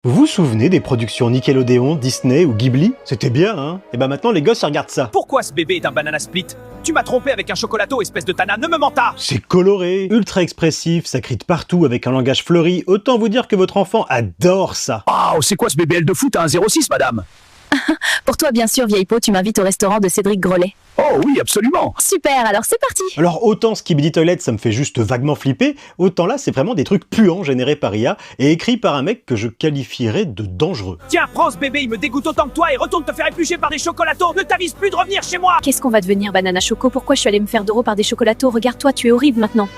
Vous vous souvenez des productions Nickelodeon, Disney ou Ghibli? C'était bien, hein? Et bah maintenant les gosses regardent ça. Pourquoi ce bébé est un banana split? Tu m'as trompé avec un chocolato, espèce de tana, ne me mens pas! C'est coloré, ultra expressif, ça crie de partout avec un langage fleuri, autant vous dire que votre enfant adore ça. Oh, c'est quoi ce BBL de foot à 1,06 madame? Pour toi, bien sûr, vieille peau, tu m'invites au restaurant de Cédric Grolet. Oh oui, absolument! Super, alors c'est parti. Alors autant Skibidi Toilet ça me fait juste vaguement flipper, autant là c'est vraiment des trucs puants générés par IA et écrits par un mec que je qualifierais de dangereux. Tiens, prends ce bébé, il me dégoûte autant que toi et retourne te faire éplucher par des chocolatos! Ne t'avise plus de revenir chez moi! Qu'est-ce qu'on va devenir, Banana Choco? Pourquoi je suis allée me faire d'euros par des chocolatos? Regarde-toi, tu es horrible maintenant.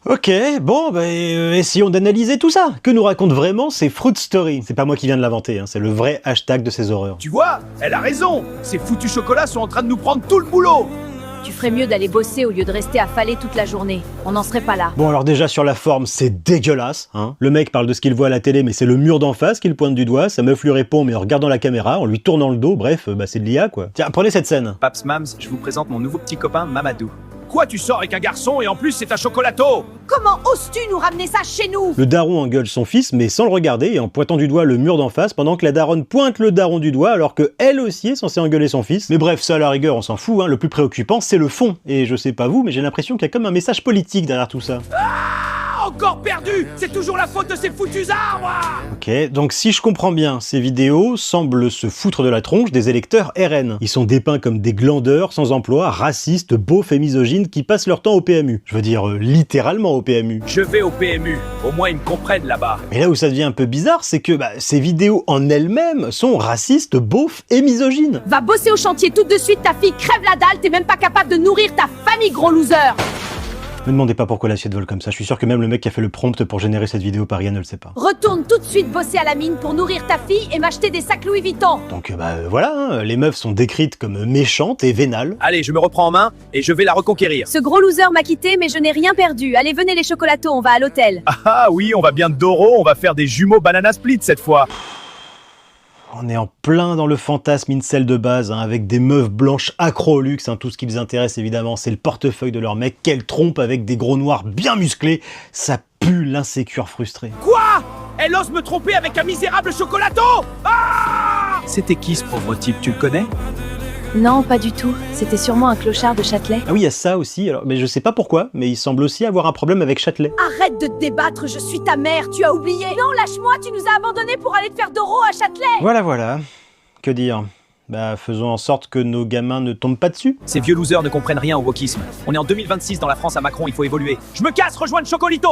Ok, bon, bah, essayons d'analyser tout ça. Que nous raconte vraiment ces Fruit Story? C'est pas moi qui viens de l'inventer, hein, c'est le vrai hashtag de ces horreurs. Tu vois, elle a raison! Ces foutus chocolats sont en train de nous prendre tout le boulot! Tu ferais mieux d'aller bosser au lieu de rester affalé toute la journée. On n'en serait pas là. Bon alors déjà sur la forme, c'est dégueulasse, hein. Le mec parle de ce qu'il voit à la télé, mais c'est le mur d'en face qu'il pointe du doigt, sa meuf lui répond mais en regardant la caméra, en lui tournant le dos, bref, bah c'est de l'IA quoi. Tiens, prenez cette scène. Paps Mams, je vous présente mon nouveau petit copain Mamadou. Quoi, tu sors avec un garçon et en plus c'est un chocolato? Comment oses-tu nous ramener ça chez nous? Le daron engueule son fils, mais sans le regarder et en pointant du doigt le mur d'en face, pendant que la daronne pointe le daron du doigt, alors que elle aussi est censée engueuler son fils. Mais bref, ça à la rigueur, on s'en fout, hein. Le plus préoccupant, c'est le fond. Et je sais pas vous, mais j'ai l'impression qu'il y a comme un message politique derrière tout ça. Encore perdu! C'est toujours la faute de ces foutus arbres! Ok, donc si je comprends bien, ces vidéos semblent se foutre de la tronche des électeurs RN. Ils sont dépeints comme des glandeurs sans emploi, racistes, beaufs et misogynes qui passent leur temps au PMU. Je veux dire, littéralement au PMU. Je vais au PMU, au moins ils me comprennent là-bas. Mais là où ça devient un peu bizarre, c'est que ces vidéos en elles-mêmes sont racistes, beaufs et misogynes. Va bosser au chantier tout de suite, ta fille crève la dalle, t'es même pas capable de nourrir ta famille, gros loser! Me demandez pas pourquoi l'assiette vole comme ça, je suis sûr que même le mec qui a fait le prompt pour générer cette vidéo par IA ne le sait pas. Retourne tout de suite bosser à la mine pour nourrir ta fille et m'acheter des sacs Louis Vuitton! Donc voilà, hein, les meufs sont décrites comme méchantes et vénales. Allez, je me reprends en main et je vais la reconquérir. Ce gros loser m'a quitté, mais je n'ai rien perdu. Allez, venez les chocolatos, on va à l'hôtel. Ah oui, on va bien de Doro, on va faire des jumeaux banana split cette fois. On est en plein dans le fantasme incel de base, hein, avec des meufs blanches accro au luxe, hein, tout ce qui les intéresse évidemment, c'est le portefeuille de leur mec, qu'elles trompent avec des gros noirs bien musclés, ça pue l'insécure frustré. Quoi? Elle ose me tromper avec un misérable chocolato? Ah! C'était qui ce pauvre type, tu le connais? Non, pas du tout. C'était sûrement un clochard de Châtelet. Ah oui, il y a ça aussi, alors, mais je sais pas pourquoi, mais il semble aussi avoir un problème avec Châtelet. Arrête de te débattre, je suis ta mère, tu as oublié! Non, lâche-moi, tu nous as abandonnés pour aller te faire d'euros à Châtelet! Voilà, que dire? Bah faisons en sorte que nos gamins ne tombent pas dessus. Ces vieux losers ne comprennent rien au wokisme. On est en 2026 dans la France à Macron, il faut évoluer. Je me casse, rejoindre Chocolito!